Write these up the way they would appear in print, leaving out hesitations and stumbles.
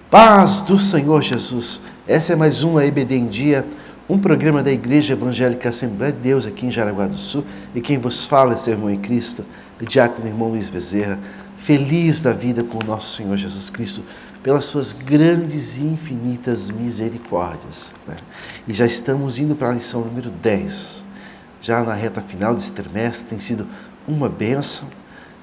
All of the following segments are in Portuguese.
Paz do Senhor Jesus. Essa é mais uma EBD em Dia, um programa da Igreja Evangélica Assembleia de Deus aqui em Jaraguá do Sul. E quem vos fala é seu irmão em Cristo, o diácono irmão Luiz Bezerra, feliz da vida com o nosso Senhor Jesus Cristo, pelas suas grandes e infinitas misericórdias. E já estamos indo para a lição número 10. Já na reta final desse trimestre, tem sido uma bênção.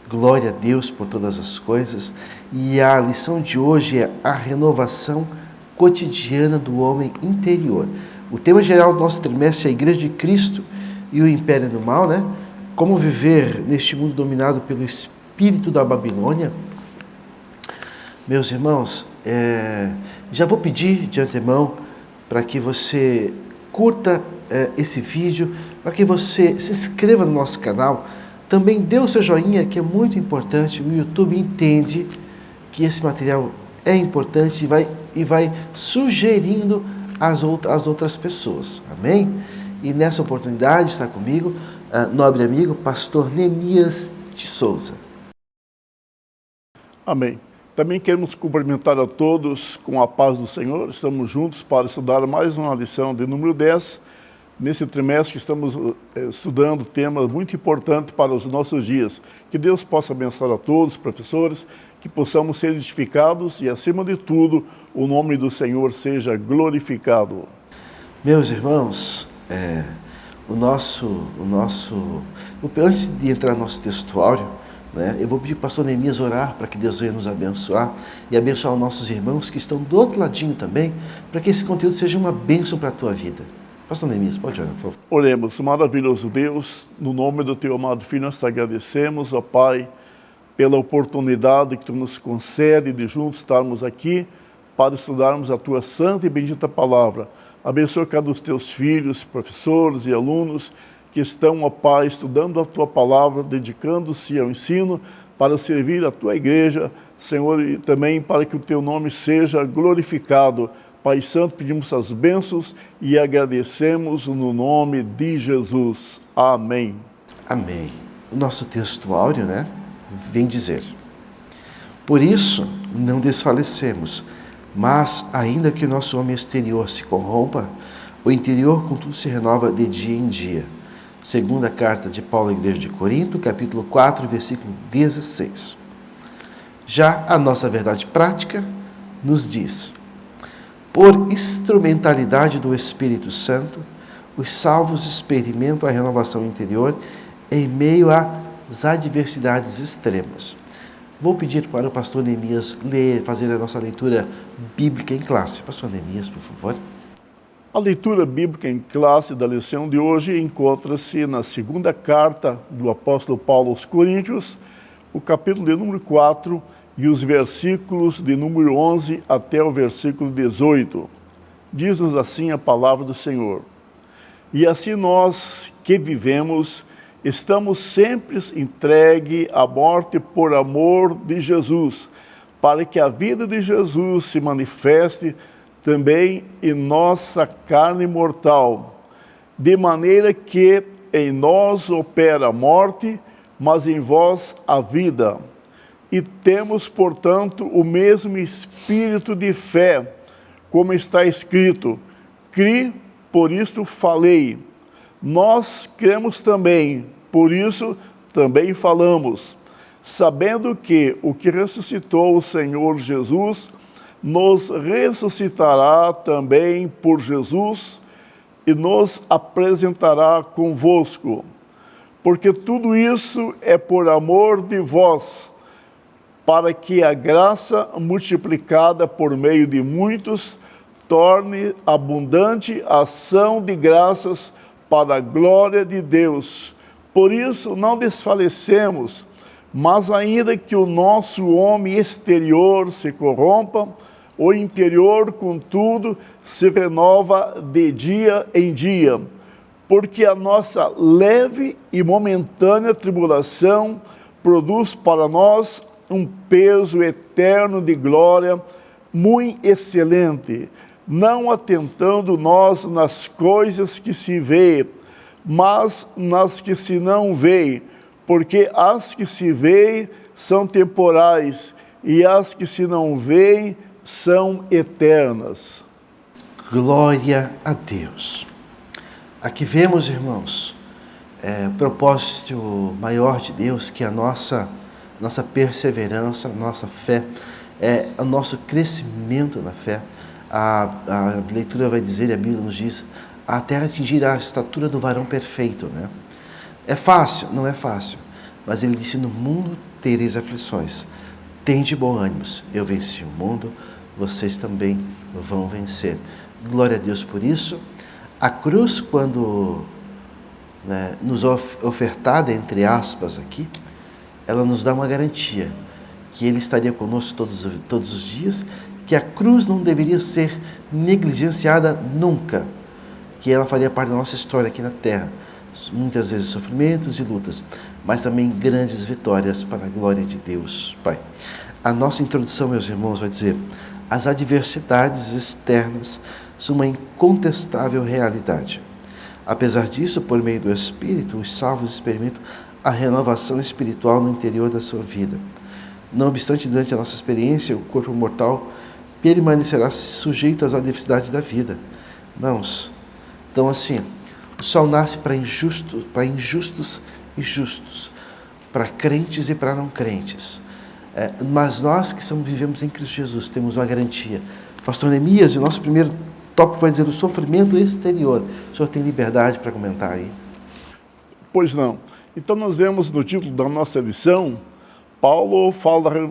Glória a Deus por todas as coisas. E a lição de hoje é a renovação cotidiana do homem interior. O tema geral do nosso trimestre é a Igreja de Cristo e o Império do Mal, né? Como viver neste mundo dominado pelo espírito da Babilônia. Meus irmãos, já vou pedir de antemão para que você curta esse vídeo, para que você se inscreva no nosso canal. Também dê o seu joinha, que é muito importante. O YouTube entende que esse material é importante e vai sugerindo às outras pessoas. Amém? E nessa oportunidade está comigo, nobre amigo, pastor Neemias de Souza. Amém. Também queremos cumprimentar a todos com a paz do Senhor. Estamos juntos para estudar mais uma lição de número 10. Nesse trimestre estamos estudando temas muito importantes para os nossos dias. Que Deus possa abençoar a todos, professores, que possamos ser edificados e, acima de tudo, o nome do Senhor seja glorificado. Meus irmãos, antes de entrar no nosso textuário, eu vou pedir para o pastor Neemias orar para que Deus venha nos abençoar e abençoar os nossos irmãos que estão do outro ladinho também, para que esse conteúdo seja uma bênção para a tua vida. Pastor Neemias, pode orar, por favor. Oremos. Maravilhoso Deus, no nome do Teu amado Filho, nós te agradecemos, ó Pai, pela oportunidade que Tu nos concede de juntos estarmos aqui para estudarmos a Tua santa e bendita palavra. Abençoa cada um dos Teus filhos, professores e alunos que estão, ó Pai, estudando a Tua palavra, dedicando-se ao ensino para servir a Tua igreja, Senhor, e também para que o Teu nome seja glorificado. Pai Santo, pedimos as bênçãos e agradecemos no nome de Jesus. Amém. Amém. O nosso texto áureo, vem dizer: por isso não desfalecemos, mas ainda que o nosso homem exterior se corrompa, o interior contudo se renova de dia em dia. Segunda carta de Paulo à Igreja de Corinto, capítulo 4, versículo 16. Já a nossa verdade prática nos diz: por instrumentalidade do Espírito Santo, os salvos experimentam a renovação interior em meio às adversidades extremas. Vou pedir para o pastor Neemias fazer a nossa leitura bíblica em classe. Pastor Neemias, por favor. A leitura bíblica em classe da lição de hoje encontra-se na segunda carta do apóstolo Paulo aos Coríntios, o capítulo de número 4, e os versículos de número 11 até o versículo 18. Diz-nos assim a palavra do Senhor: e assim nós que vivemos, estamos sempre entregue à morte por amor de Jesus, para que a vida de Jesus se manifeste também em nossa carne mortal, de maneira que em nós opera a morte, mas em vós a vida. E temos, portanto, o mesmo espírito de fé, como está escrito: cri, por isto falei. Nós cremos também, por isso também falamos, sabendo que o que ressuscitou o Senhor Jesus nos ressuscitará também por Jesus e nos apresentará convosco. Porque tudo isso é por amor de vós, para que a graça multiplicada por meio de muitos torne abundante a ação de graças para a glória de Deus. Por isso não desfalecemos, mas ainda que o nosso homem exterior se corrompa, o interior, contudo, se renova de dia em dia, porque a nossa leve e momentânea tribulação produz para nós um peso eterno de glória muito excelente, não atentando nós nas coisas que se vê, mas nas que se não vê, porque as que se vê são temporais, e as que se não veem são eternas. Glória a Deus. Aqui vemos, irmãos, o propósito maior de Deus, que a nossa perseverança, a nossa fé, o nosso crescimento na fé. A leitura vai dizer, a Bíblia nos diz, até atingir a estatura do varão perfeito, né? É fácil? Não é fácil. Mas ele disse, no mundo tereis aflições. Tende bom ânimo, eu venci o mundo, vocês também vão vencer. Glória a Deus por isso. A cruz, quando nos ofertada, entre aspas aqui, ela nos dá uma garantia, que Ele estaria conosco todos os dias, que a cruz não deveria ser negligenciada nunca, que ela faria parte da nossa história aqui na Terra. Muitas vezes sofrimentos e lutas, mas também grandes vitórias para a glória de Deus, Pai. A nossa introdução, meus irmãos, vai dizer, as adversidades externas são uma incontestável realidade. Apesar disso, por meio do Espírito, os salvos experimentam a renovação espiritual no interior da sua vida. Não obstante, durante a nossa experiência, o corpo mortal permanecerá sujeito às adversidades da vida. Irmãos, então assim, o sol nasce para injustos e justos, para crentes e para não crentes. Mas nós que vivemos em Cristo Jesus, temos uma garantia. Pastor Neemias, o nosso primeiro tópico vai dizer o sofrimento exterior. O senhor tem liberdade para comentar aí? Pois não. Então nós vemos no título da nossa lição, Paulo fala,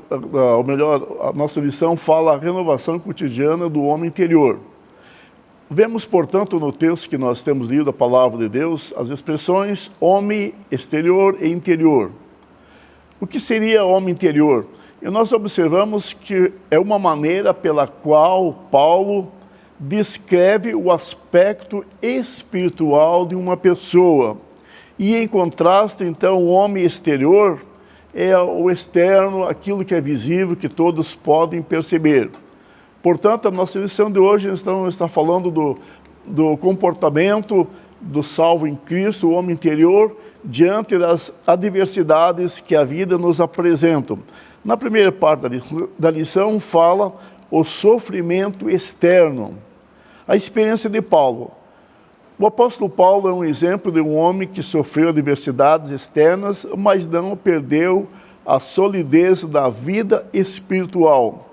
ou melhor, a nossa lição fala a renovação cotidiana do homem interior. Vemos, portanto, no texto que nós temos lido, a palavra de Deus, as expressões homem exterior e interior. O que seria homem interior? E nós observamos que é uma maneira pela qual Paulo descreve o aspecto espiritual de uma pessoa. E em contraste, então, o homem exterior é o externo, aquilo que é visível, que todos podem perceber. Portanto, a nossa lição de hoje está falando do comportamento do salvo em Cristo, o homem interior, diante das adversidades que a vida nos apresenta. Na primeira parte da lição fala o sofrimento externo, a experiência de Paulo. O apóstolo Paulo é um exemplo de um homem que sofreu adversidades externas, mas não perdeu a solidez da vida espiritual.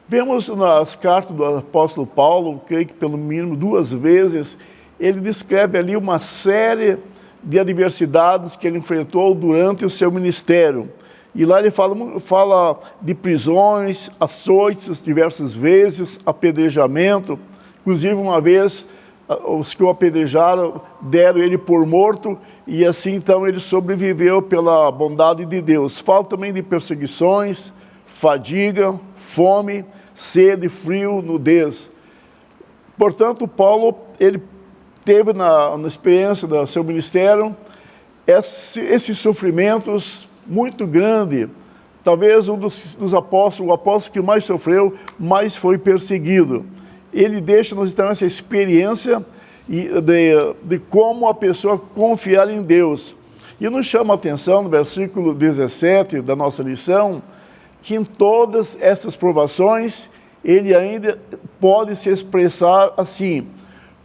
Vemos nas cartas do apóstolo Paulo, creio que pelo mínimo 2 vezes, ele descreve ali uma série de adversidades que ele enfrentou durante o seu ministério. E lá ele fala de prisões, açoites diversas vezes, apedrejamento. Inclusive uma vez, os que o apedrejaram deram ele por morto, e assim então ele sobreviveu pela bondade de Deus. Fala também de perseguições, fadiga, fome, sede, frio, nudez. Portanto, Paulo, ele teve na experiência do seu ministério esses sofrimentos muito grandes. Talvez um dos apóstolos, o apóstolo que mais sofreu, mais foi perseguido. Ele deixa-nos então essa experiência de como a pessoa confiar em Deus. E nos chama a atenção no versículo 17 da nossa lição, que em todas essas provações, ele ainda pode se expressar assim,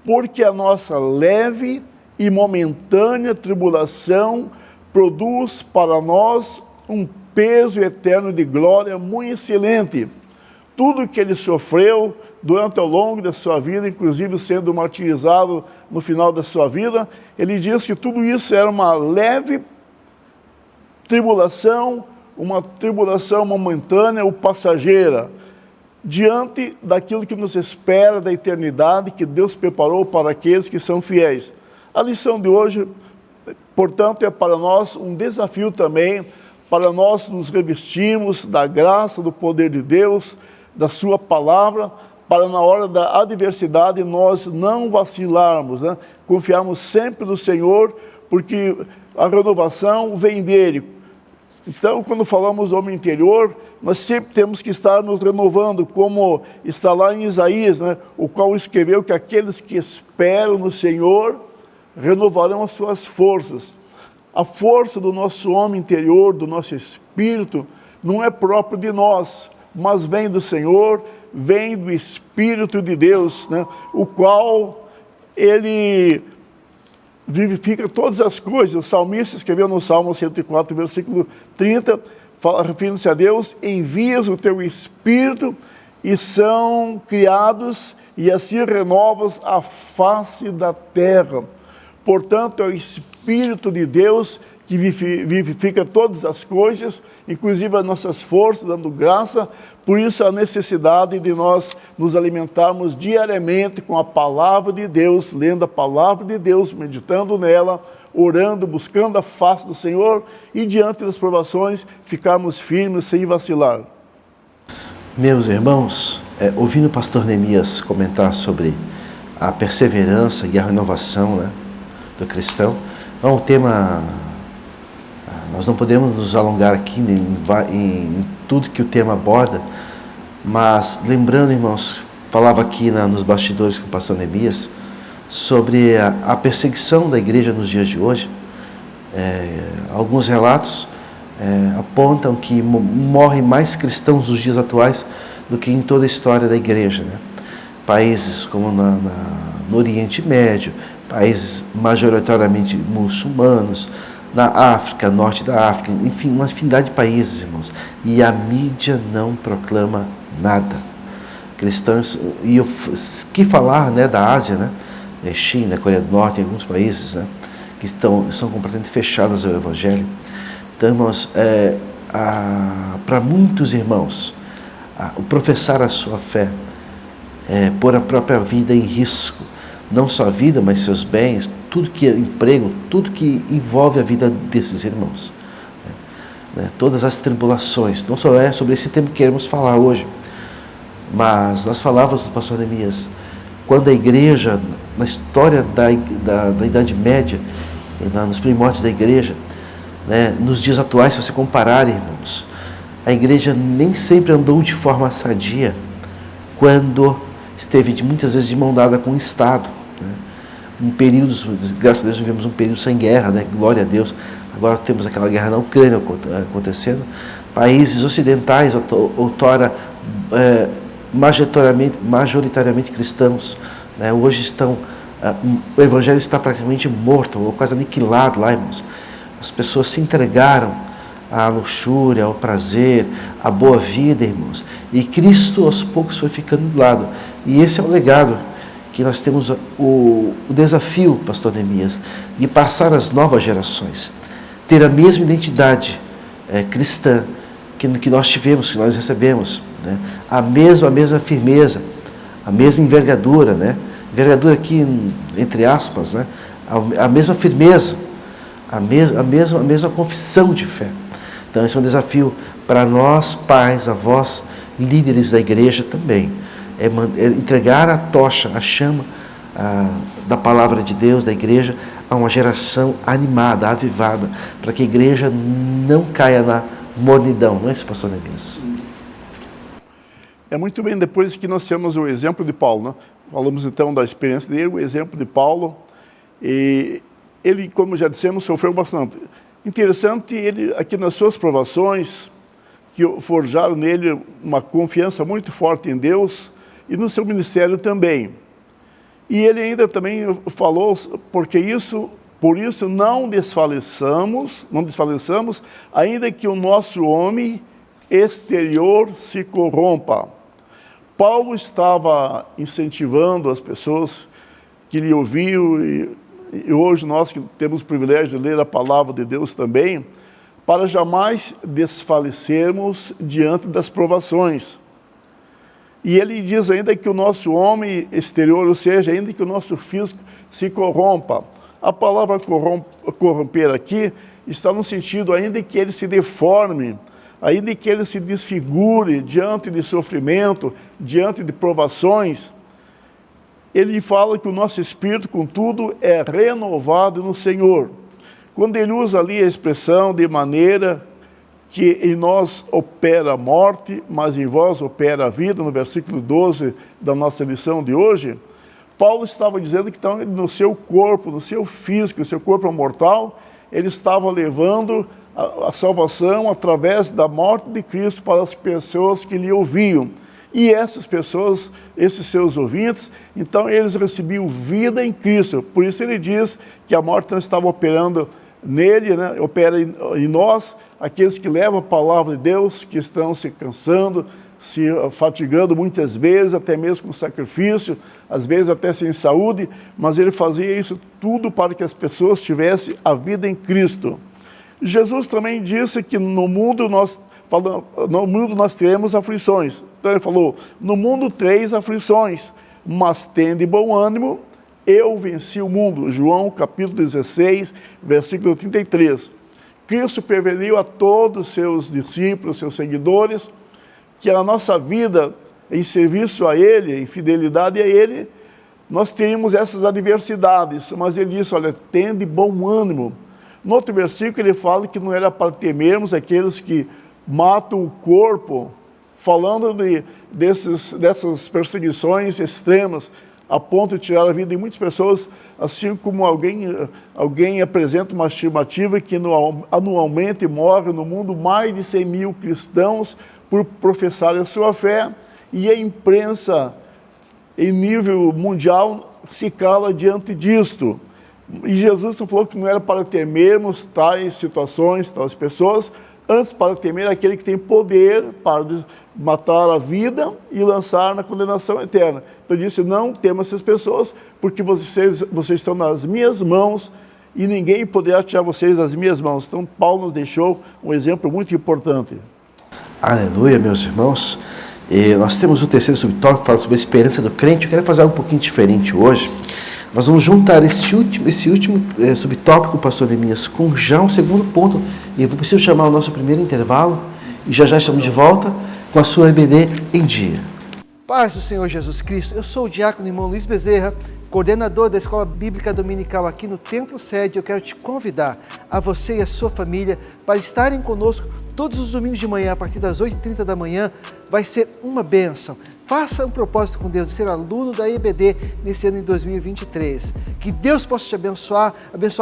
porque a nossa leve e momentânea tribulação produz para nós um peso eterno de glória muito excelente. Tudo que ele sofreu durante ao longo da sua vida, inclusive sendo martirizado no final da sua vida, ele diz que tudo isso era uma leve tribulação, uma tribulação momentânea ou passageira, diante daquilo que nos espera da eternidade que Deus preparou para aqueles que são fiéis. A lição de hoje, portanto, é para nós um desafio também, para nós nos revestirmos da graça, do poder de Deus, da sua palavra, para na hora da adversidade nós não vacilarmos, né? Confiarmos sempre no Senhor, porque a renovação vem dele. Então, quando falamos do homem interior, nós sempre temos que estar nos renovando, como está lá em Isaías, né? O qual escreveu que aqueles que esperam no Senhor renovarão as suas forças. A força do nosso homem interior, do nosso espírito, não é próprio de nós, mas vem do Senhor, vem do Espírito de Deus, né? O qual ele vivifica todas as coisas. O salmista escreveu no Salmo 104, versículo 30, referindo-se a Deus: envias o teu Espírito e são criados, e assim renovas a face da terra. Portanto, é o Espírito de Deus que vivifica todas as coisas, inclusive as nossas forças, dando graça. Por isso a necessidade de nós nos alimentarmos diariamente com a palavra de Deus, lendo a palavra de Deus, meditando nela, orando, buscando a face do Senhor, e diante das provações ficarmos firmes sem vacilar. Meus irmãos, ouvindo o pastor Neemias comentar sobre a perseverança e a renovação, né, do cristão, é um tema. Nós não podemos nos alongar aqui em tudo que o tema aborda, mas lembrando, irmãos, falava aqui nos bastidores com o pastor Neemias sobre a perseguição da igreja nos dias de hoje. Alguns relatos apontam que morrem mais cristãos nos dias atuais do que em toda a história da igreja, né? Países como no Oriente Médio, países majoritariamente muçulmanos, na África, norte da África, enfim, uma infinidade de países, irmãos. E a mídia não proclama nada. Cristãos, e o que falar, né, da Ásia, né, China, Coreia do Norte, em alguns países, né, que são completamente fechados ao Evangelho. Então, irmãos, para muitos irmãos, o professar a sua fé, pôr a própria vida em risco, não só a vida, mas seus bens, tudo que é emprego, tudo que envolve a vida desses irmãos. Né? Todas as tribulações, não só sobre esse tema que queremos falar hoje, mas nós falávamos do pastor Neemias, quando a igreja, na história da Idade Média, nos primórdios da igreja, né, nos dias atuais, se você comparar, irmãos, a igreja nem sempre andou de forma sadia, quando esteve muitas vezes de mão dada com o Estado. Em períodos, graças a Deus, vivemos um período sem guerra, né? Glória a Deus. Agora temos aquela guerra na Ucrânia acontecendo. Países ocidentais, outrora majoritariamente cristãos, né? Hoje o evangelho está praticamente morto, ou quase aniquilado lá, irmãos. As pessoas se entregaram à luxúria, ao prazer, à boa vida, irmãos. E Cristo, aos poucos, foi ficando de lado. E esse é o legado que nós temos o desafio, pastor Neemias, de passar às novas gerações, ter a mesma identidade cristã que nós tivemos, que nós recebemos, né? A mesma firmeza, a mesma envergadura, né? Envergadura aqui, entre aspas, né? A mesma firmeza, a mesma confissão de fé. Então, esse é um desafio para nós, pais, avós, líderes da igreja também. É entregar a tocha, a chama da palavra de Deus, da igreja, a uma geração animada, avivada, para que a igreja não caia na mornidão. Não é isso, pastor Neemias? É muito bem, depois que nós temos o exemplo de Paulo, né? Falamos então da experiência dele, o exemplo de Paulo, e ele, como já dissemos, sofreu bastante. Interessante, ele aqui nas suas provações, que forjaram nele uma confiança muito forte em Deus, e no seu ministério também. E ele ainda também falou, por isso não desfaleçamos, ainda que o nosso homem exterior se corrompa. Paulo estava incentivando as pessoas que lhe ouviam, e hoje nós que temos o privilégio de ler a palavra de Deus também, para jamais desfalecermos diante das provações. E ele diz ainda que o nosso homem exterior, ou seja, ainda que o nosso físico se corrompa. A palavra corromper aqui está no sentido ainda que ele se deforme, ainda que ele se desfigure diante de sofrimento, diante de provações. Ele fala que o nosso espírito, contudo, é renovado no Senhor. Quando ele usa ali a expressão de maneira que em nós opera a morte, mas em vós opera a vida, no versículo 12 da nossa lição de hoje, Paulo estava dizendo que no seu corpo, no seu físico, no seu corpo mortal, ele estava levando a salvação através da morte de Cristo para as pessoas que lhe ouviam. E essas pessoas, esses seus ouvintes, então eles recebiam vida em Cristo. Por isso ele diz que a morte não estava operando nele, né? Opera em nós, aqueles que levam a palavra de Deus, que estão se cansando, se fatigando muitas vezes, até mesmo com sacrifício, às vezes até sem saúde, mas ele fazia isso tudo para que as pessoas tivessem a vida em Cristo. Jesus também disse que no mundo nós teremos aflições. Então ele falou, no mundo 3 aflições, mas tende bom ânimo, eu venci o mundo. João capítulo 16, versículo 33. Cristo preveniu a todos os seus discípulos, seus seguidores, que a nossa vida em serviço a Ele, em fidelidade a Ele, nós teríamos essas adversidades, mas Ele disse, olha, tende bom ânimo. No outro versículo ele fala que não era para temermos aqueles que matam o corpo, falando dessas perseguições extremas, a ponto de tirar a vida de muitas pessoas, assim como alguém apresenta uma estimativa que anualmente morre no mundo mais de 100 mil cristãos por professarem a sua fé, e a imprensa em nível mundial se cala diante disto. E Jesus falou que não era para temermos tais situações, tais pessoas, antes para temer aquele que tem poder para matar a vida e lançar na condenação eterna. Então ele disse, não temas essas pessoas, porque vocês estão nas minhas mãos e ninguém poderá tirar vocês das minhas mãos. Então Paulo nos deixou um exemplo muito importante. Aleluia, meus irmãos. E nós temos o terceiro subtópico que fala sobre a esperança do crente. Eu quero fazer algo um pouquinho diferente hoje. Nós vamos juntar esse último subtópico, pastor Neemias, com já um segundo ponto. E eu preciso chamar o nosso primeiro intervalo. E já estamos de volta com a sua EBD em dia. Paz do Senhor Jesus Cristo. Eu sou o diácono irmão Luiz Bezerra, coordenador da Escola Bíblica Dominical aqui no Templo Sede. Eu quero te convidar, a você e a sua família, para estarem conosco todos os domingos de manhã, a partir das 8h30 da manhã. Vai ser uma bênção. Faça um propósito com Deus de ser aluno da EBD nesse ano de 2023. Que Deus possa te abençoar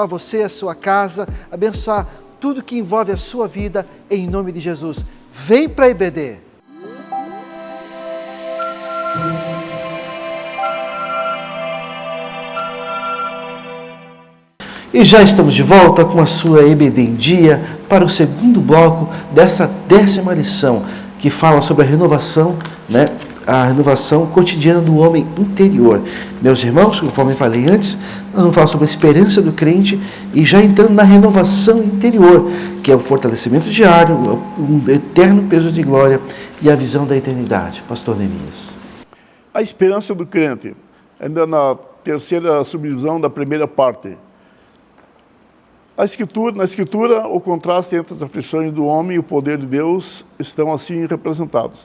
você, a sua casa, abençoar tudo que envolve a sua vida, em nome de Jesus. Vem para a EBD! E já estamos de volta com a sua EBD em dia para o segundo bloco dessa 10ª lição, que fala sobre a renovação, a renovação cotidiana do homem interior. Meus irmãos, conforme eu falei antes, nós vamos falar sobre a esperança do crente e já entrando na renovação interior, que é o fortalecimento diário, um eterno peso de glória e a visão da eternidade. Pastor Neemias. A esperança do crente, ainda na terceira subdivisão da primeira parte. Na Escritura, o contraste entre as aflições do homem e o poder de Deus estão assim representados.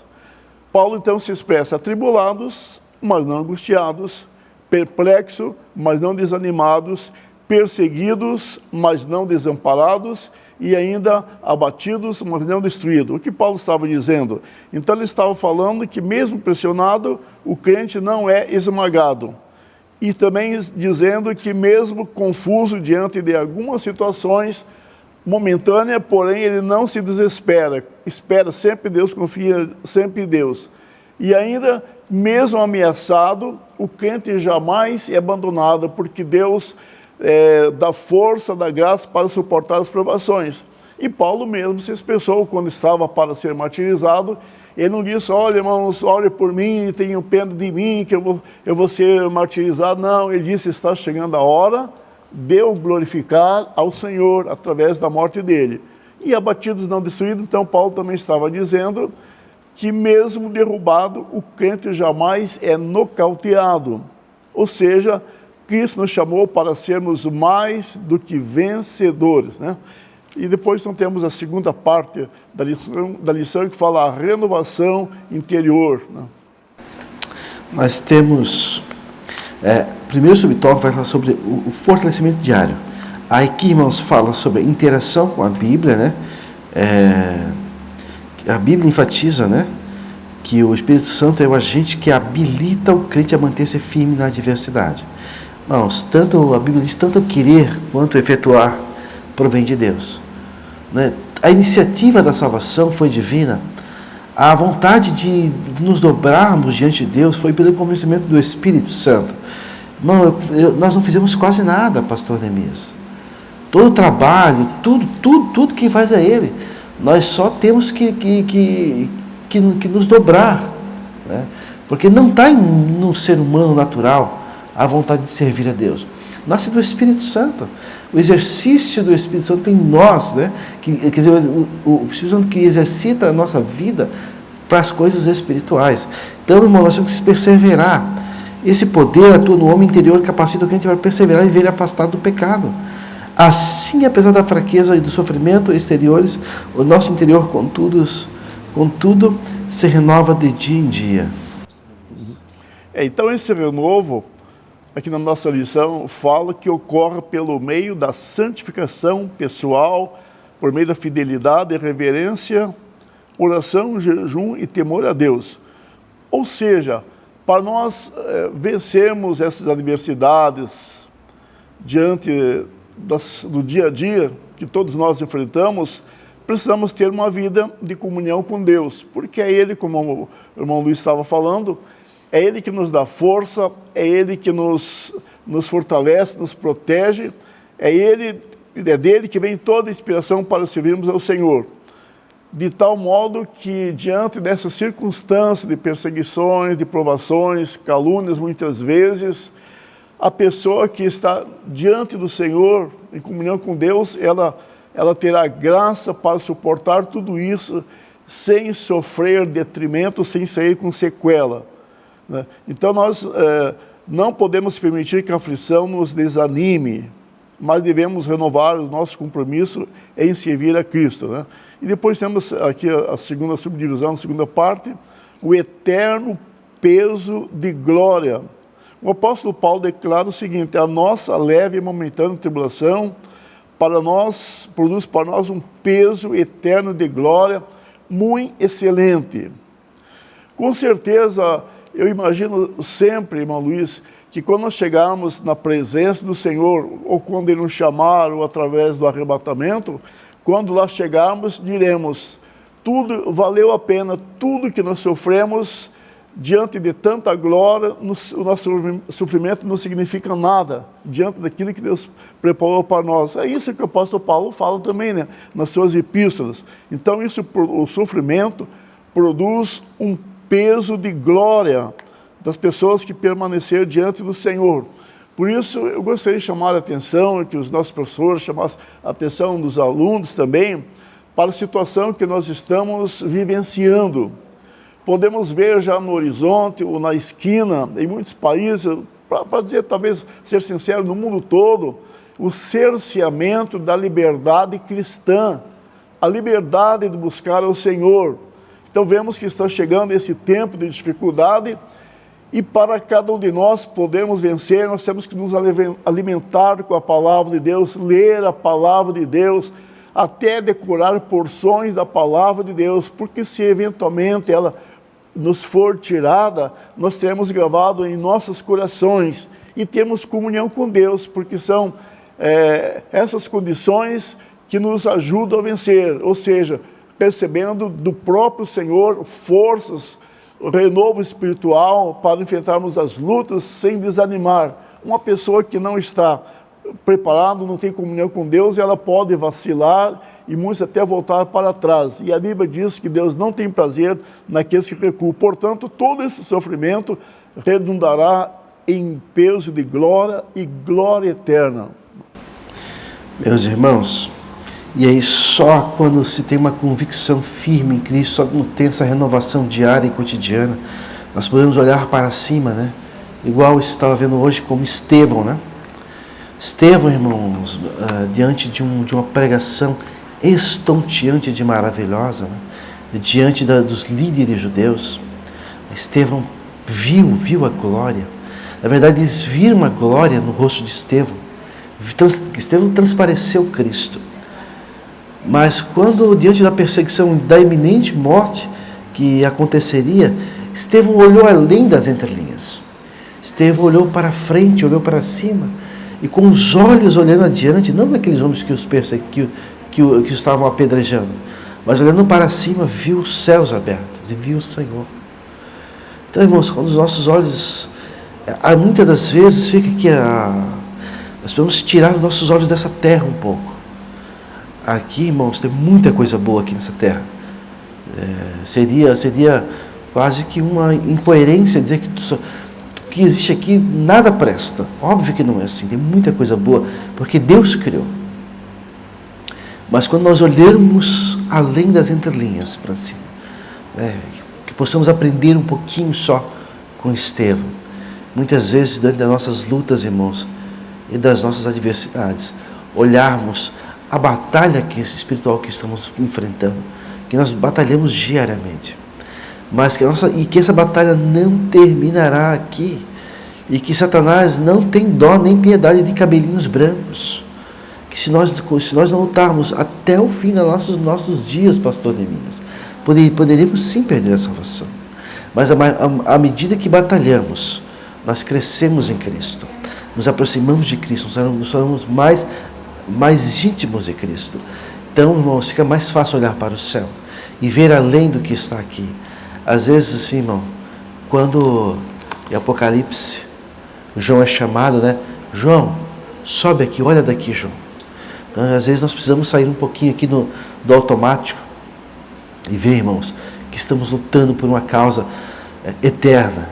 Paulo então se expressa atribulados, mas não angustiados, perplexos, mas não desanimados, perseguidos, mas não desamparados, e ainda abatidos, mas não destruídos. O que Paulo estava dizendo? Então ele estava falando que mesmo pressionado, o crente não é esmagado. E também dizendo que mesmo confuso diante de algumas situações momentâneas, porém ele não se desespera, espera sempre em Deus, confia sempre em Deus. E ainda, mesmo ameaçado, o crente jamais é abandonado, porque Deus dá força, dá graça para suportar as provações. E Paulo mesmo se expressou quando estava para ser martirizado. Ele não disse, olha irmãos, ore por mim, tenham pena de mim, que eu vou ser martirizado. Não, ele disse, está chegando a hora de eu glorificar ao Senhor através da morte dele. E abatidos não destruídos, então Paulo também estava dizendo que mesmo derrubado, o crente jamais é nocauteado. Ou seja, Cristo nos chamou para sermos mais do que vencedores, E depois então temos a segunda parte da lição que fala a renovação interior. Nós temos, primeiro subtópico vai falar sobre o fortalecimento diário. Aí aqui, irmãos, fala sobre a interação com a Bíblia, A Bíblia enfatiza, que o Espírito Santo é o agente que habilita o crente a manter-se firme na adversidade. Irmãos, tanto a Bíblia diz, tanto querer quanto efetuar provém de Deus. A iniciativa da salvação foi divina. A vontade de nos dobrarmos diante de Deus foi pelo convencimento do Espírito Santo. Irmão, nós não fizemos quase nada, pastor Neemias. Todo o trabalho, tudo que faz é Ele. Nós só temos que nos dobrar, né? Porque não está no ser humano natural a vontade de servir a Deus. Nasce do Espírito Santo. O exercício do Espírito Santo em nós, né? Quer dizer, o Espírito Santo que exercita a nossa vida para as coisas espirituais. Então, irmão, nós temos que perseverar. Esse poder atua no homem interior, capacita o crente para perseverar e ver afastado do pecado. Assim, apesar da fraqueza e do sofrimento exteriores, o nosso interior, contudo, se renova de dia em dia. Então, esse renovo, aqui na nossa lição, fala que ocorre pelo meio da santificação pessoal, por meio da fidelidade, reverência, oração, jejum e temor a Deus. Ou seja, para nós vencermos essas adversidades diante do dia a dia que todos nós enfrentamos, precisamos ter uma vida de comunhão com Deus, porque é Ele, como o irmão Luiz estava falando, é Ele que nos dá força, é Ele que nos fortalece, nos protege, é dele que vem toda a inspiração para servirmos ao Senhor. De tal modo que, diante dessas circunstâncias de perseguições, de provações, calúnias, muitas vezes, a pessoa que está diante do Senhor, em comunhão com Deus, ela terá graça para suportar tudo isso sem sofrer detrimento, sem sair com sequela, né? Então nós não podemos permitir que a aflição nos desanime, mas devemos renovar o nosso compromisso em servir a Cristo, né? E depois temos aqui a segunda subdivisão, a segunda parte, o eterno peso de glória. O apóstolo Paulo declara o seguinte: a nossa leve e momentânea tribulação produz para nós um peso eterno de glória muito excelente. Com certeza, eu imagino sempre, irmão Luiz, que quando nós chegarmos na presença do Senhor, ou quando Ele nos chamar, ou através do arrebatamento, quando lá chegarmos, diremos, tudo valeu a pena, tudo que nós sofremos, diante de tanta glória, o nosso sofrimento não significa nada, diante daquilo que Deus preparou para nós. É isso que o apóstolo Paulo fala também, né, nas suas epístolas. Então, o sofrimento produz um peso de glória das pessoas que permaneceram diante do Senhor. Por isso, eu gostaria de chamar a atenção, que os nossos professores chamassem a atenção dos alunos também, para a situação que nós estamos vivenciando. Podemos ver já no horizonte ou na esquina, em muitos países, para dizer, talvez, ser sincero, no mundo todo, o cerceamento da liberdade cristã, a liberdade de buscar ao Senhor. Então vemos que está chegando esse tempo de dificuldade e para cada um de nós podermos vencer, nós temos que nos alimentar com a palavra de Deus, ler a palavra de Deus, até decorar porções da palavra de Deus, porque se eventualmente ela nos for tirada, nós teremos gravado em nossos corações e temos comunhão com Deus, porque são essas condições que nos ajudam a vencer, ou seja, percebendo do próprio Senhor forças, renovo espiritual para enfrentarmos as lutas sem desanimar. Uma pessoa que não está preparada, não tem comunhão com Deus, ela pode vacilar e muitos até voltar para trás. E a Bíblia diz que Deus não tem prazer naqueles que recuam. Portanto, todo esse sofrimento redundará em peso de glória e glória eterna. Meus irmãos, e aí só quando se tem uma convicção firme em Cristo, só quando tem essa renovação diária e cotidiana, nós podemos olhar para cima, né? Igual eu estava vendo hoje como Estevão, né? Estevão, irmãos, diante de uma pregação estonteante de maravilhosa, né? Diante dos líderes judeus, Estevão viu a glória. Na verdade, eles viram a glória no rosto de Estevão. Estevão transpareceu Cristo. Mas quando, diante da perseguição, da iminente morte que aconteceria, Estevão olhou além das entrelinhas. Estevão olhou para frente, olhou para cima, e com os olhos olhando adiante, não daqueles homens que que estavam apedrejando, mas olhando para cima, viu os céus abertos. e viu o Senhor. Então, irmãos, quando os nossos olhos, muitas das vezes fica que nós podemos tirar os nossos olhos dessa terra um pouco. Aqui, irmãos, tem muita coisa boa aqui nessa terra. Seria quase que uma incoerência dizer que que existe aqui nada presta. Óbvio que não é assim, tem muita coisa boa, porque Deus criou. Mas quando nós olhamos além das entrelinhas para cima, que possamos aprender um pouquinho só com Estevão. Muitas vezes, diante das nossas lutas, irmãos, e das nossas adversidades, olharmos a batalha espiritual que estamos enfrentando, que nós batalhamos diariamente. Mas que essa batalha não terminará aqui, e que Satanás não tem dó nem piedade de cabelinhos brancos, que se nós não lutarmos até o fim dos nossos dias, pastor Neemias, poderíamos sim perder a salvação. Mas à medida que batalhamos, nós crescemos em Cristo, nos aproximamos de Cristo, nos tornamos mais íntimos de Cristo. Então, irmãos, fica mais fácil olhar para o céu e ver além do que está aqui. Às vezes, assim, irmão, quando em Apocalipse, João é chamado, João, sobe aqui, olha daqui, João. Então, às vezes nós precisamos sair um pouquinho aqui do automático e ver, irmãos, que estamos lutando por uma causa eterna,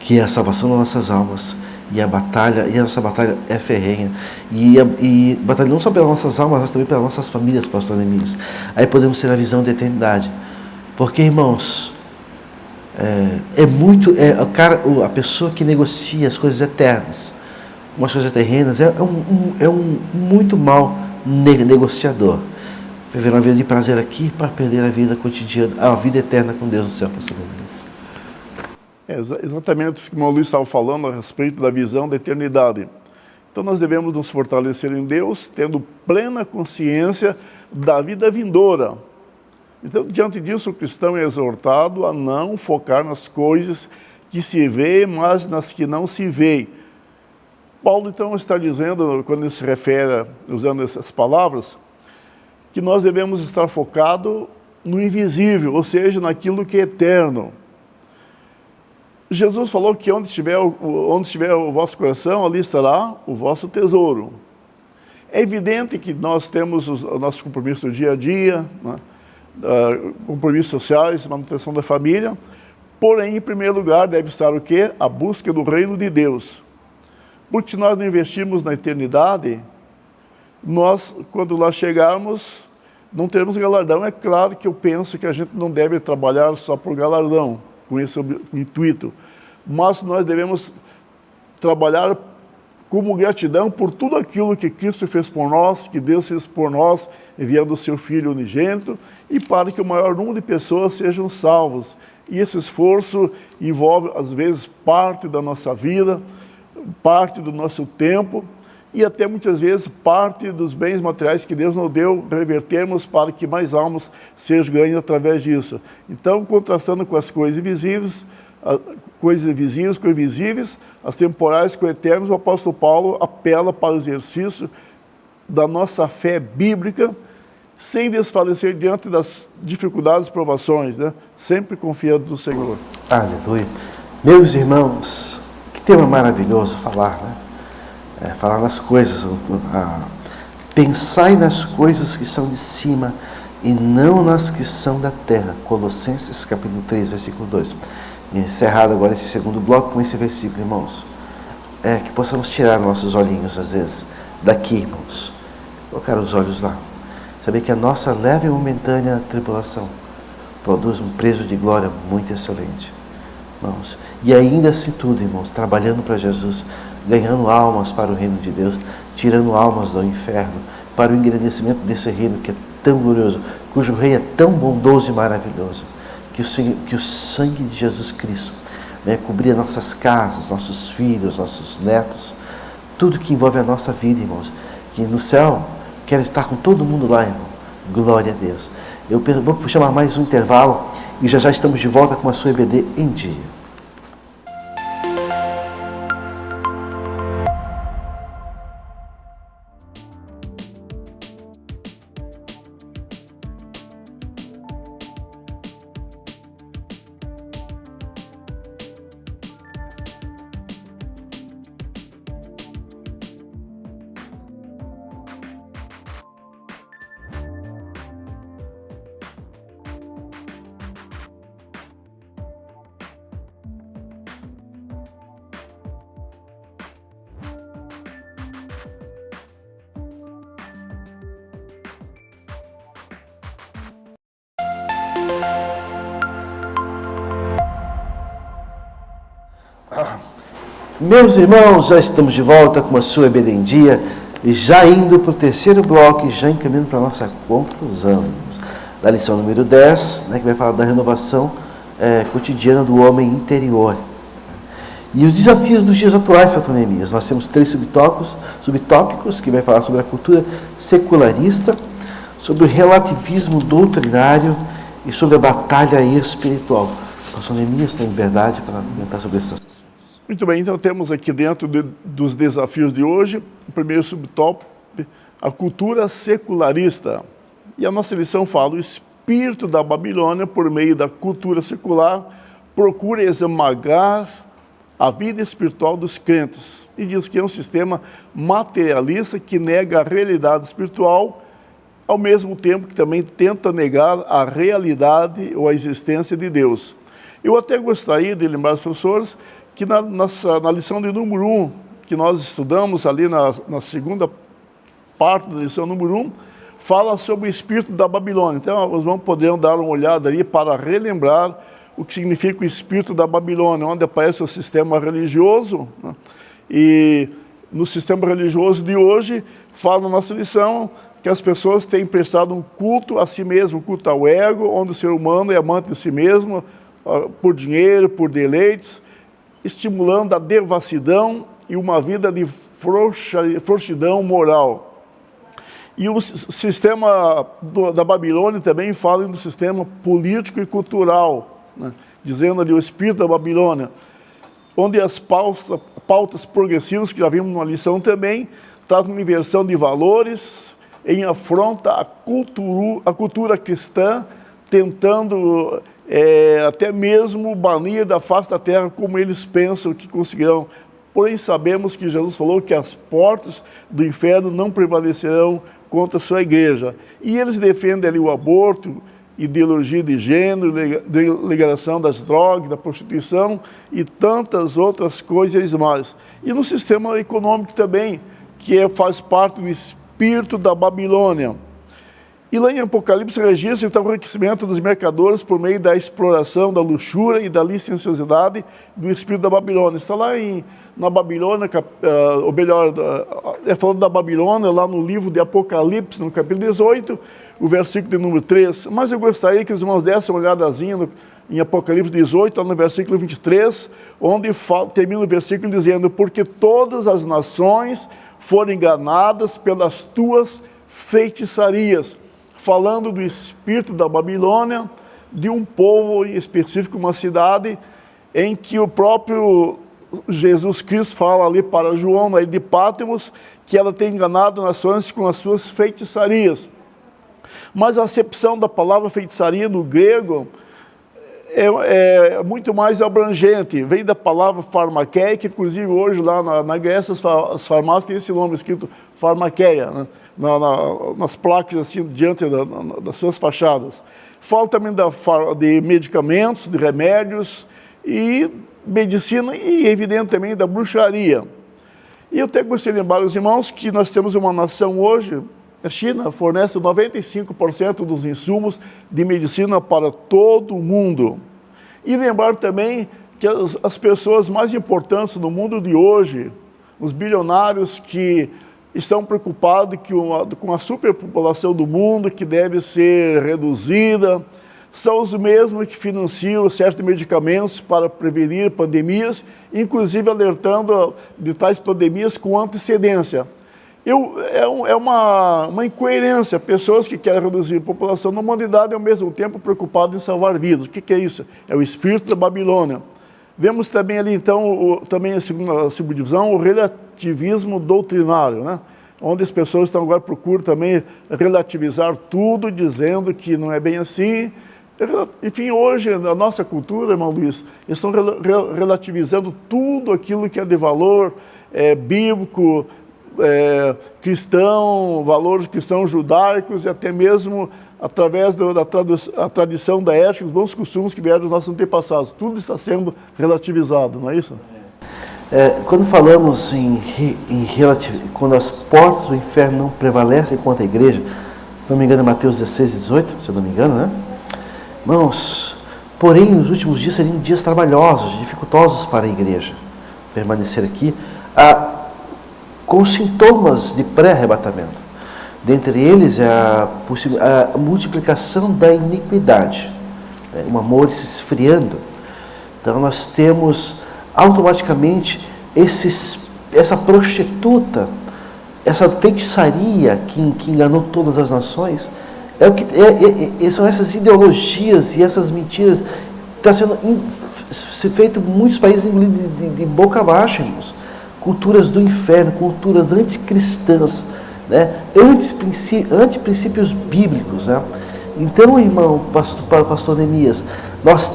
que é a salvação das nossas almas. E a nossa batalha é ferrenha. E batalha não só pelas nossas almas, mas também pelas nossas famílias, pastor Neemias. Aí podemos ter a visão da eternidade. Porque, irmãos, a pessoa que negocia as coisas eternas, umas coisas terrenas, é um muito mau negociador. Viver uma vida de prazer aqui para perder a vida cotidiana, a vida eterna com Deus no céu, pastor Neemias. Exatamente o que o irmão Luiz estava falando a respeito da visão da eternidade. Então nós devemos nos fortalecer em Deus, tendo plena consciência da vida vindoura. Então, diante disso, o cristão é exortado a não focar nas coisas que se vê, mas nas que não se vê. Paulo, então, está dizendo, quando ele se refere, usando essas palavras, que nós devemos estar focados no invisível, ou seja, naquilo que é eterno. Jesus falou que onde estiver o vosso coração, ali estará o vosso tesouro. É evidente que nós temos o nosso compromisso do dia a dia, compromissos sociais, manutenção da família, porém, em primeiro lugar, deve estar o quê? A busca do reino de Deus. Porque se nós não investirmos na eternidade, nós, quando lá chegarmos, não teremos galardão. É claro que eu penso que a gente não deve trabalhar só por galardão, com esse intuito, mas nós devemos trabalhar como gratidão por tudo aquilo que Cristo fez por nós, que Deus fez por nós, enviando o seu Filho unigênito, e para que o maior número de pessoas sejam salvos. E esse esforço envolve, às vezes, parte da nossa vida, parte do nosso tempo, e até muitas vezes parte dos bens materiais que Deus nos deu, revertermos para que mais almas sejam ganhas através disso. Então, contrastando com as coisas invisíveis, com invisíveis, as temporais com eternos, o apóstolo Paulo apela para o exercício da nossa fé bíblica, sem desfalecer diante das dificuldades e provações, sempre confiando no Senhor. Aleluia. Meus irmãos, que tema maravilhoso falar, falar nas coisas, pensai nas coisas que são de cima e não nas que são da terra. Colossenses capítulo 3, versículo 2. E encerrado agora esse segundo bloco com esse versículo, irmãos. Que possamos tirar nossos olhinhos, às vezes, daqui, irmãos. Colocar os olhos lá. Saber que a nossa leve e momentânea tribulação produz um preço de glória muito excelente, irmãos. E ainda assim tudo, irmãos, trabalhando para Jesus, ganhando almas para o reino de Deus, tirando almas do inferno, para o engrandecimento desse reino que é tão glorioso, cujo rei é tão bondoso e maravilhoso, que o sangue de Jesus Cristo cobrir nossas casas, nossos filhos, nossos netos, tudo que envolve a nossa vida, irmãos, que no céu quero estar com todo mundo lá, irmão. Glória a Deus. Eu vou chamar mais um intervalo e já estamos de volta com a sua EBD em Dia. Meus irmãos, já estamos de volta com a sua EBD em Dia, já indo para o terceiro bloco e já encaminhando para a nossa conclusão da lição número 10, né, que vai falar da renovação cotidiana do homem interior. E os desafios dos dias atuais, pastor Neemias. Nós temos 3 subtópicos que vai falar sobre a cultura secularista, sobre o relativismo doutrinário e sobre a batalha espiritual. Pastor Neemias tem liberdade para comentar sobre essas. Muito bem, então temos aqui dentro dos desafios de hoje, o primeiro subtópico, a cultura secularista. E a nossa lição fala, o espírito da Babilônia, por meio da cultura secular, procura esmagar a vida espiritual dos crentes. E diz que é um sistema materialista que nega a realidade espiritual, ao mesmo tempo que também tenta negar a realidade ou a existência de Deus. Eu até gostaria de lembrar aos professores que na lição de número 1, que nós estudamos ali na segunda parte da lição número 1, fala sobre o espírito da Babilônia. Então, os irmãos poderão dar uma olhada ali para relembrar o que significa o espírito da Babilônia, onde aparece o sistema religioso, né? E no sistema religioso de hoje, fala na nossa lição que as pessoas têm prestado um culto a si mesmo, um culto ao ego, onde o ser humano é amante de si mesmo, por dinheiro, por deleites, estimulando a devassidão e uma vida de frouxidão moral. E o sistema da Babilônia também fala do sistema político e cultural, né? Dizendo ali o espírito da Babilônia, onde as pautas progressivas, que já vimos numa lição também, tratam de inversão de valores, em afronta à cultura cristã, tentando até mesmo banir da face da terra como eles pensam que conseguirão. Porém, sabemos que Jesus falou que as portas do inferno não prevalecerão contra a sua igreja. E eles defendem ali o aborto, ideologia de gênero, legalização das drogas, da prostituição e tantas outras coisas mais. E no sistema econômico também, que faz parte do espírito da Babilônia. E lá em Apocalipse registra então o enriquecimento dos mercadores por meio da exploração, da luxúria e da licenciosidade do espírito da Babilônia. Está lá na Babilônia, ou melhor, falando da Babilônia, lá no livro de Apocalipse, no capítulo 18, o versículo de número 3. Mas eu gostaria que os irmãos dessem uma olhadazinha em Apocalipse 18, no versículo 23, onde termina o versículo dizendo: porque todas as nações foram enganadas pelas tuas feitiçarias. Falando do espírito da Babilônia, de um povo em específico, uma cidade, em que o próprio Jesus Cristo fala ali para João, na ilha de Patmos, que ela tem enganado nações com as suas feitiçarias. Mas a acepção da palavra feitiçaria no grego é muito mais abrangente, vem da palavra farmakeia, que inclusive hoje lá na Grécia as farmácias têm esse nome escrito farmakeia, né? Nas placas assim diante das suas fachadas. Fala também de medicamentos, de remédios e medicina e evidente também da bruxaria. E eu até gostaria de lembrar os irmãos que nós temos uma nação hoje, a China fornece 95% dos insumos de medicina para todo o mundo. E lembrar também que as pessoas mais importantes no mundo de hoje, os bilionários que estão preocupados com a superpopulação do mundo, que deve ser reduzida, são os mesmos que financiam certos medicamentos para prevenir pandemias, inclusive alertando de tais pandemias com antecedência. É uma incoerência, pessoas que querem reduzir a população da humanidade e ao mesmo tempo preocupadas em salvar vidas. O que é isso? É o espírito da Babilônia. Vemos também ali então, também a segunda subdivisão, o relativismo doutrinário, né? Onde as pessoas estão agora procuram também relativizar tudo, dizendo que não é bem assim. Enfim, hoje, na nossa cultura, irmão Luiz, eles estão relativizando tudo aquilo que é de valor bíblico, cristão, valores cristãos judaicos e até mesmo através da tradição da ética, os bons costumes que vieram dos nossos antepassados. Tudo está sendo relativizado, não é isso? Quando falamos quando as portas do inferno não prevalecem contra a igreja, se não me engano, Mateus 16, 18, se eu não me engano, né? Irmãos, porém, nos últimos dias seriam dias trabalhosos, dificultosos para a igreja. permanecer aqui, com sintomas de pré-arrebatamento. Dentre eles é a multiplicação da iniquidade, né? Um amor se esfriando. Então nós temos automaticamente essa prostituta, essa feitiçaria que enganou todas as nações, são essas ideologias e essas mentiras que está sendo feito em muitos países de boca abaixo, irmãos. Culturas do inferno, culturas anticristãs, né? Antiprincípios bíblicos, né? Então, irmão, pastor Neemias, nós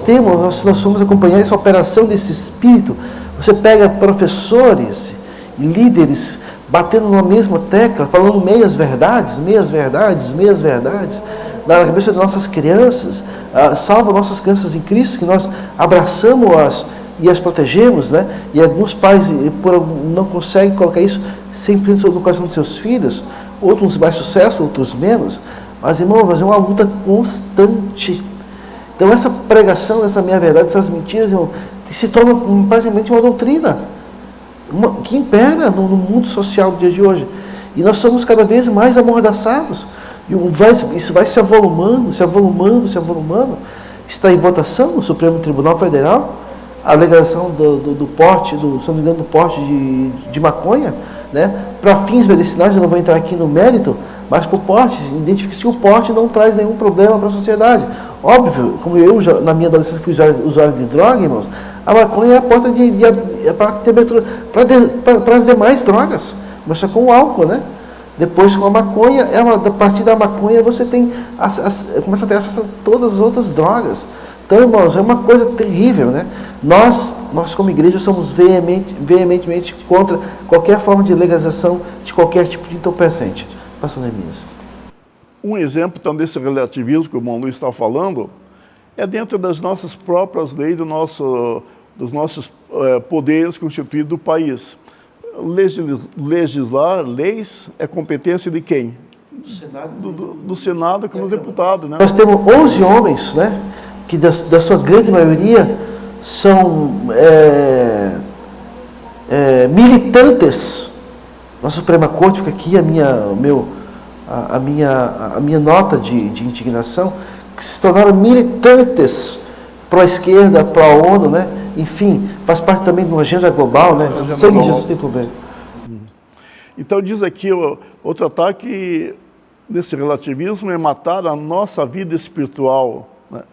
vamos acompanhar essa operação desse espírito. Você pega professores e líderes batendo na mesma tecla, falando meias verdades, na cabeça das nossas crianças, salva nossas crianças em Cristo, que nós abraçamos-as e as protegemos, né? E alguns pais não conseguem colocar isso sempre no coração dos seus filhos, outros mais sucesso, outros menos, mas, irmãos, é uma luta constante. Então essa pregação, essa meia verdade, essas mentiras, irmão, se torna praticamente uma doutrina que impera no mundo social do dia de hoje. E nós somos cada vez mais amordaçados. E isso vai se avolumando. Está em votação no Supremo Tribunal Federal a legalização do porte, se não me engano, do porte de maconha, né? Para fins medicinais, eu não vou entrar aqui no mérito, mas por porte, identifique-se que o porte não traz nenhum problema para a sociedade. Óbvio, como eu já, na minha adolescência, fui usuário de droga, irmãos, a maconha é a porta para as demais drogas. Começa com o álcool, né? Depois com a maconha, a partir da maconha você começa a ter acesso a todas as outras drogas. Então, irmãos, é uma coisa terrível, né? Nós como igreja, somos veementemente contra qualquer forma de legalização de qualquer tipo de entorpecente. Pastor Neemias. Um exemplo, então, desse relativismo que o irmão Luiz está falando, é dentro das nossas próprias leis, dos nossos poderes constituídos do país. Legislar leis é competência de quem? Do Senado como deputado, né? Nós temos 11 homens, né, que da sua grande maioria são militantes. Na Suprema Corte, fica aqui a minha nota de indignação, que se tornaram militantes pró-esquerda, pró-ONU, né? Enfim, faz parte também de uma agenda global, né? Sem Jesus tem problema. Então diz aqui, outro ataque desse relativismo é matar a nossa vida espiritual, né?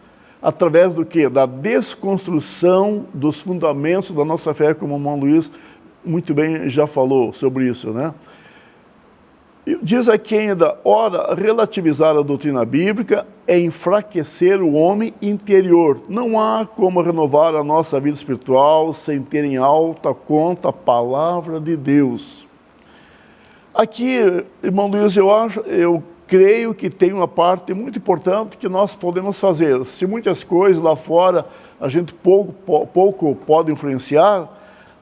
Através do quê? Da desconstrução dos fundamentos da nossa fé, como o irmão Luiz muito bem já falou sobre isso, né? E diz aqui ainda, ora, relativizar a doutrina bíblica é enfraquecer o homem interior. Não há como renovar a nossa vida espiritual sem ter em alta conta a palavra de Deus. Aqui, irmão Luiz, eu creio que tem uma parte muito importante que nós podemos fazer. Se muitas coisas lá fora a gente pouco pode influenciar,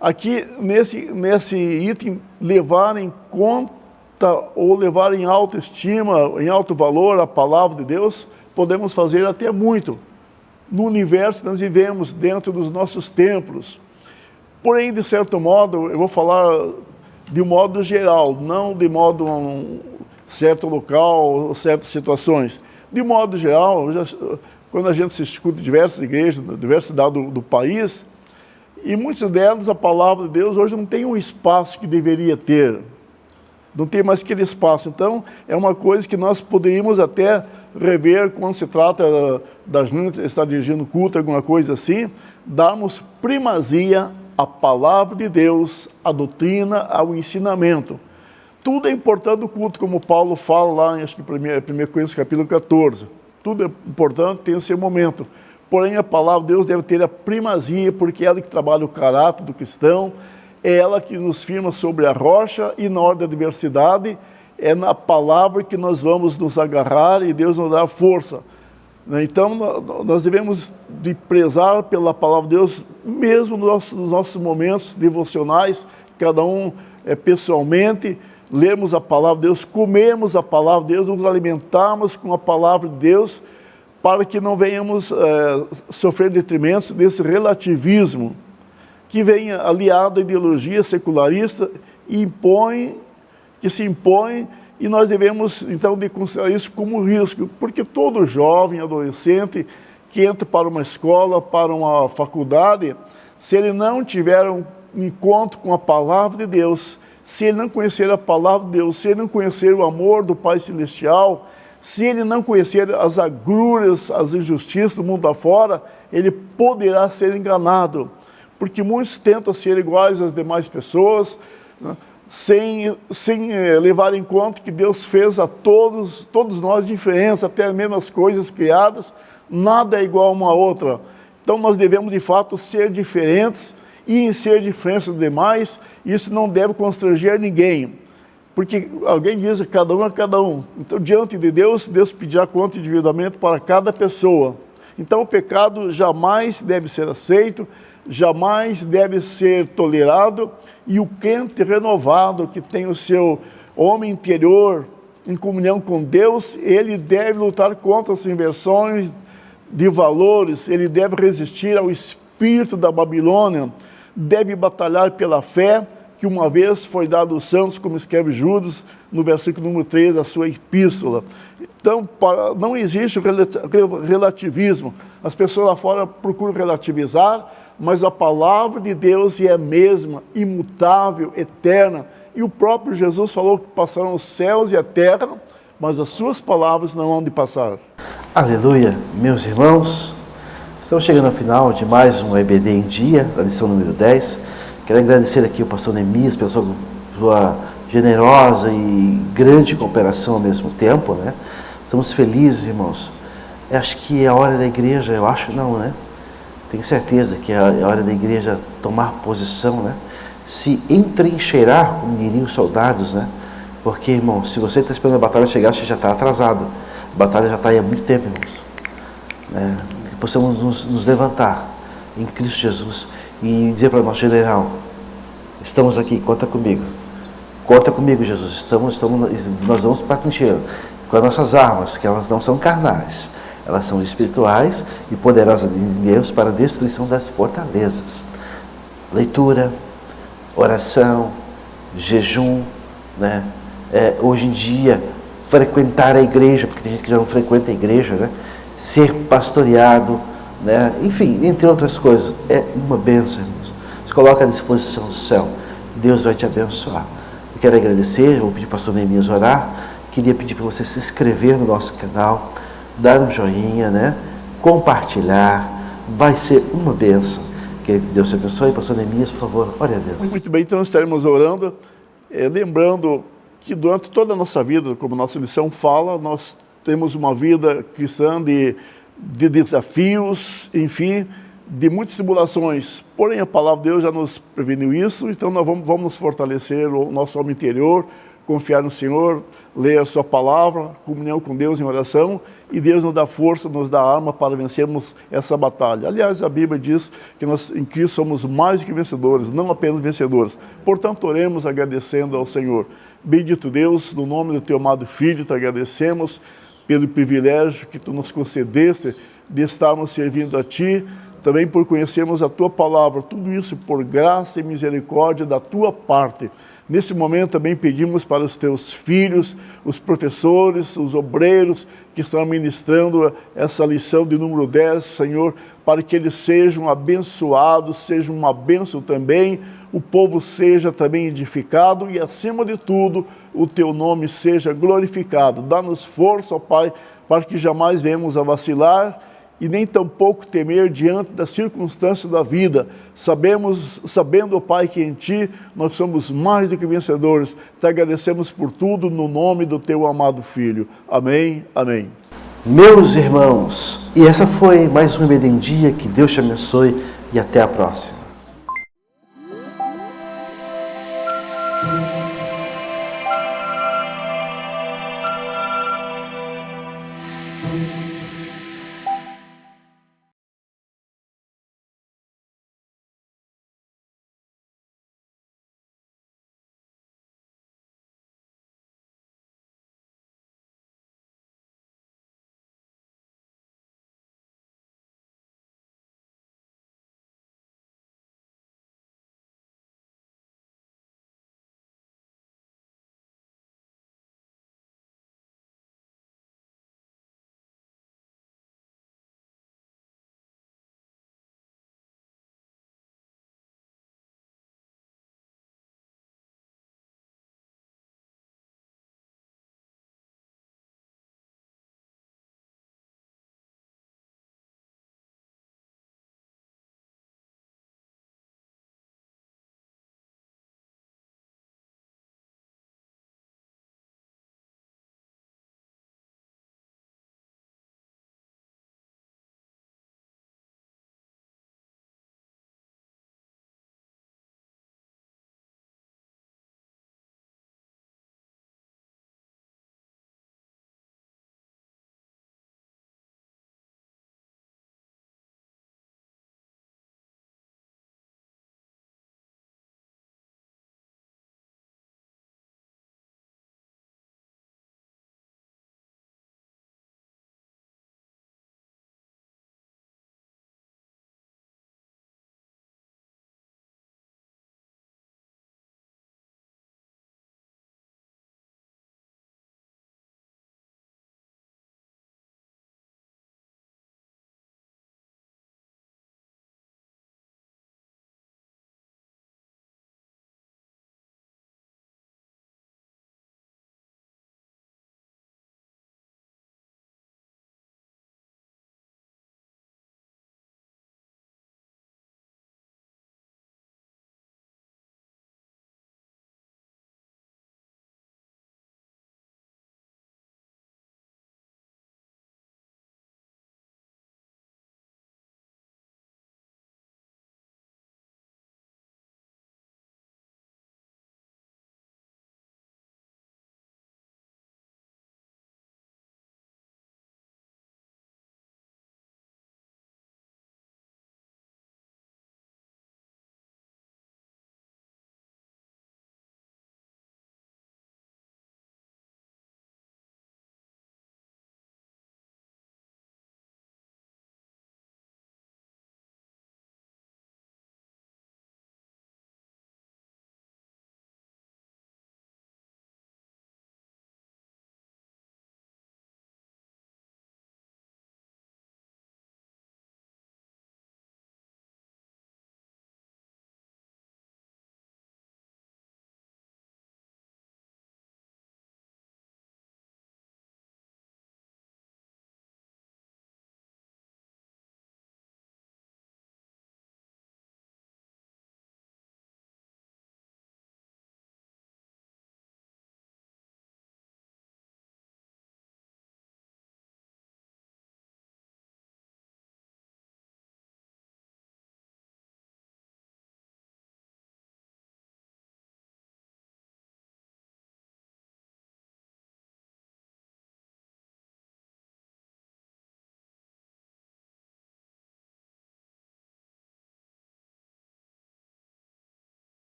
aqui nesse item levar em conta ou levar em alta estima, em alto valor a palavra de Deus, podemos fazer até muito. No universo nós vivemos dentro dos nossos templos. Porém, de certo modo, eu vou falar de modo geral, não de modo certo local, certas situações. De modo geral, quando a gente se escuta em diversas igrejas, diversas cidades do país, e muitas delas a palavra de Deus hoje não tem um espaço que deveria ter. Não tem mais aquele espaço. Então, é uma coisa que nós poderíamos até rever quando se trata da gente estar dirigindo culto, alguma coisa assim, darmos primazia à palavra de Deus, à doutrina, ao ensinamento. Tudo é importante no culto, como Paulo fala lá, acho que em 1 Coríntios capítulo 14. Tudo é importante, tem o seu momento. Porém, a palavra de Deus deve ter a primazia, porque é ela que trabalha o caráter do cristão, é ela que nos firma sobre a rocha e na hora da adversidade, é na palavra que nós vamos nos agarrar e Deus nos dá força. Então, nós devemos de prezar pela palavra de Deus, mesmo nos nossos momentos devocionais, cada um pessoalmente, lermos a palavra de Deus, comermos a palavra de Deus, nos alimentarmos com a palavra de Deus, para que não venhamos sofrer detrimentos desse relativismo que vem aliado à ideologia secularista e que se impõe, e nós devemos, então, de considerar isso como risco, porque todo jovem, adolescente, que entra para uma escola, para uma faculdade, se ele não tiver um encontro com a palavra de Deus, se ele não conhecer a palavra de Deus, se ele não conhecer o amor do Pai Celestial, se ele não conhecer as agruras, as injustiças do mundo afora, ele poderá ser enganado, porque muitos tentam ser iguais às demais pessoas, né, sem levar em conta que Deus fez a todos nós diferentes, até mesmo as coisas criadas, nada é igual uma a outra. Então nós devemos de fato ser diferentes, e em ser diferentes dos demais, isso não deve constranger ninguém. Porque alguém diz que cada um é cada um. Então, diante de Deus, Deus pedirá conta individualmente para cada pessoa. Então, o pecado jamais deve ser aceito, jamais deve ser tolerado, e o crente renovado, que tem o seu homem interior em comunhão com Deus, ele deve lutar contra as inversões de valores, ele deve resistir ao espírito da Babilônia, deve batalhar pela fé, que uma vez foi dado aos santos, como escreve Judas, no versículo número 3 da sua epístola. Então, não existe relativismo. As pessoas lá fora procuram relativizar, mas a palavra de Deus é a mesma, imutável, eterna. E o próprio Jesus falou que passaram os céus e a terra, mas as suas palavras não hão de passar. Aleluia, meus irmãos. Estamos chegando ao final de mais um EBD em Dia, da lição número 10. Quero agradecer aqui ao pastor Neemias pela sua generosa e grande cooperação ao mesmo tempo, né? Estamos felizes, irmãos. Eu acho que é a hora da igreja, eu acho não, né? Tenho certeza que é a hora da igreja tomar posição, né? Se entrincheirar, como diriam os soldados, né? Porque, irmão, se você está esperando a batalha chegar, você já está atrasado. A batalha já está aí há muito tempo, irmãos. Né? Que possamos nos levantar em Cristo Jesus e dizer para o nosso general: estamos aqui, conta comigo. Conta comigo, Jesus. Nós vamos para a trincheira com as nossas armas, que elas não são carnais. Elas são espirituais e poderosas de Deus para a destruição das fortalezas. Leitura, oração, jejum, né? Hoje em dia, frequentar a igreja, porque tem gente que já não frequenta a igreja, né? Ser pastoreado, né? Enfim, entre outras coisas, é uma bênção, irmãos. Se coloca à disposição do céu, Deus vai te abençoar. Eu quero agradecer, vou pedir para o pastor Neemias orar, queria pedir para você se inscrever no nosso canal, dar um joinha, né? Compartilhar, vai ser uma bênção. Que Deus te abençoe. Pastor Neemias, por favor, ore a Deus. Muito bem, então estaremos orando, lembrando que durante toda a nossa vida, como nossa lição fala, nós temos uma vida cristã de desafios, enfim, de muitas tribulações. Porém, a palavra de Deus já nos preveniu isso, então nós vamos nos fortalecer o nosso homem interior, confiar no Senhor, ler a sua palavra, comunhão com Deus em oração, e Deus nos dá força, nos dá arma para vencermos essa batalha. Aliás, a Bíblia diz que nós em Cristo somos mais do que vencedores, não apenas vencedores. Portanto, oremos agradecendo ao Senhor. Bendito Deus, no nome do teu amado Filho, te agradecemos pelo privilégio que tu nos concedeste de estarmos servindo a ti, também por conhecermos a tua palavra, tudo isso por graça e misericórdia da tua parte. Nesse momento também pedimos para os teus filhos, os professores, os obreiros que estão ministrando essa lição de número 10, Senhor, para que eles sejam abençoados, sejam uma bênção também, o povo seja também edificado e, acima de tudo, o teu nome seja glorificado. Dá-nos força, ó Pai, para que jamais venhamos a vacilar e nem tampouco temer diante das circunstâncias da vida. Sabendo, ó Pai, que em Ti nós somos mais do que vencedores. Te agradecemos por tudo no nome do Teu amado Filho. Amém, amém. Meus irmãos, e essa foi mais um EBD em Dia. Que Deus te abençoe e até a próxima.